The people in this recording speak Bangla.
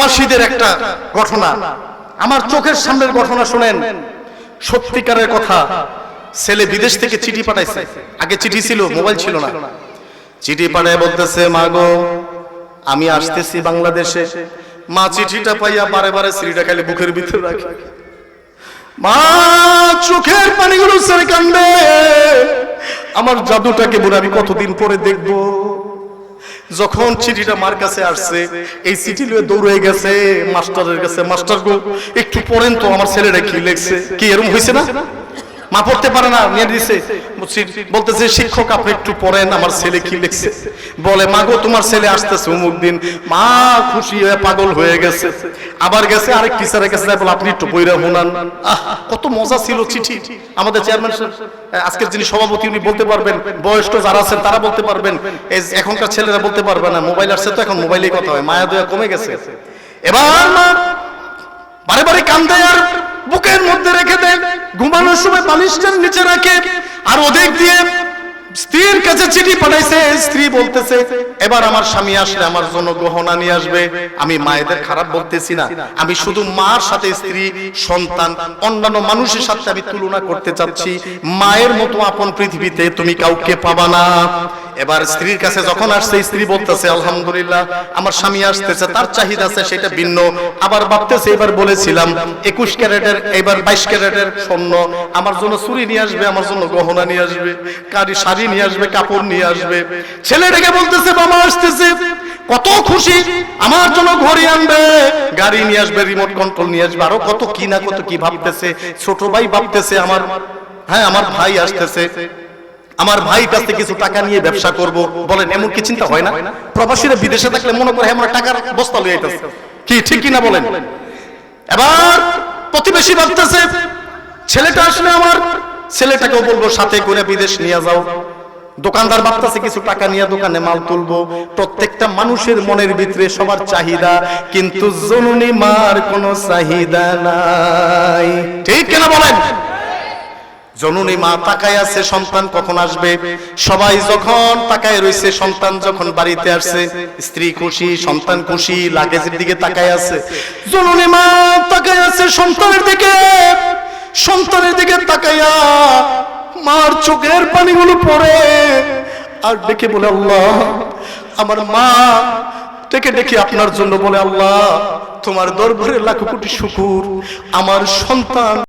প্রবাসীদের একটা ঘটনা, আমার চোখের সামনের ঘটনা শুনেন, সত্যিকারের কথা। ছেলে বিদেশ থেকে চিঠি পাঠাইছে, আগে চিঠি ছিল, মোবাইল ছিল না। চিঠি পাঠায় বলতেছে, মা গো আমি আসতেছি বাংলাদেশে। মা চিঠিটা পাইয়া বারে বারে চিঠিটা খালি বুকের ভিতরে রাখে। মা চোখের পানিগুলো ছেড়ে কান্দে, আমার জাদুটাকে বলে আমি কতদিন পরে দেখবো। যখন চিঠিটা মার কাছে আসছে, এই চিঠি লয়ে দৌড়ে গেছে মাস্টারের কাছে, মাস্টার গো একটু পড়েন তো আমার ছেলেটা কি লিখছে। কি এরকম হয়েছে না? মা পড়তে পারে না, নিয়ে দিছে। বলতেছে শিক্ষক আপনি একটু পড়েন আমার ছেলে কি লিখছে। বলে মা গো তোমার ছেলে আসতেছে অমুক দিন। মা খুশি হয়ে পাগল হয়ে গেছে, আবার গেছে আরেক টিচারের কাছে, বলে আপনি একটু পড়া শোনান। কত মজা ছিল চিঠি। আমাদের চেয়ারম্যান আজকের যিনি সভাপতি উনি বলতে পারবেন, বয়স্ক যারা আছেন তারা বলতে পারবেন, এখনকার ছেলেরা বলতে পারবে না। মোবাইল আসছে তো এখন মোবাইলেই কথা হয়, মায়া দয়া কমে গেছে। এবার মা বারে বারে কান্দে আর বুকের মধ্যে রেখে দেয়, ঘুমানোর সময় বালিশের নিচে রাখে। আর ওদিক দিয়ে স্ত্রীর কাছে চিঠি পাঠাইছে, স্ত্রী বলতেছে এবার আমার স্বামী আসলে আমার জন্য গহনা নিয়ে আসবে। আমি মায়েদের খারাপ বলতেছি না, আমি শুধু মার সাথে স্ত্রী সন্তান অন্যান্য মানুষের সাথে আমি তুলনা করতে চাচ্ছি। মায়ের মতো আপন পৃথিবীতে তুমি কাউকে পাবা না। এবার স্ত্রীর কাছে যখন আসছে, স্ত্রী বলতেছে আলহামদুলিল্লাহ আমার স্বামী আসতেছে, তার চাহিদা আছে সেটা ভিন্ন। আবার ভাবতেছে এবার বলেছিলাম 21 ক্যারেটের, এবার 22 ক্যারেটের স্বর্ণ আমার জন্য চুরি নিয়ে আসবে, আমার জন্য গহনা নিয়ে আসবে, কারি শাড়ি নিয়ে আসবে, কাপড় নিয়ে আসবে। ছেলেটাকে বলতেছে বাবা আসতেছে, কত খুশি, আমার জন্য ঘড়ি আনবে, গাড়ি নিয়ে আসবে, রিমোট কন্ট্রোল নিয়ে আসবে, আরো কত কি না কত কি ভাবতেছে। ছোট ভাই ভাবতেছে আমার আমার ভাই আসতেছে, আমার ভাই কাছ থেকে কিছু টাকা নিয়ে ব্যবসা করব। বলেন এমন কি চিন্তা হয় না? প্রবাসীরা বিদেশে থাকলে মনে করে আমরা টাকার বস্তা লয়ে আইতাছি, কি ঠিক কি না বলেন? এবার প্রতিবেশী ভাবতেছে ছেলেটা আসলে আমার ছেলেটাকেও বলবো সাথে করে বিদেশ নিয়ে যাও। দোকানদার ভাবতেছে কিছু টাকা নিয়ে দোকানে মাল তুলবো। প্রত্যেকটা মানুষের মনের ভিতরে সবার চাহিদা, কিন্তু জননী মার কোনো চাহিদা নাই, ঠিক কিনা বলেন? জননী মা তাকায় আছে সন্তান কখন আসবে। সবাই যখন তাকায় রয়েছে, সন্তান যখন বাড়িতে আসছে, স্ত্রী খুশি, সন্তান খুশি, লাগেজের দিকে তাকায় আছে। জননী মা তাকায় আছে সন্তানের দিকে, সন্তানের দিকে তাকাইয়া মার চোখের পানিগুলো পড়ে আর ডেকে বলে আল্লাহ, আমার মা ডেকে ডেকে আপনার জন্য বলে আল্লাহ তোমার দরবারে লাখ কোটি শুকর, আমার সন্তান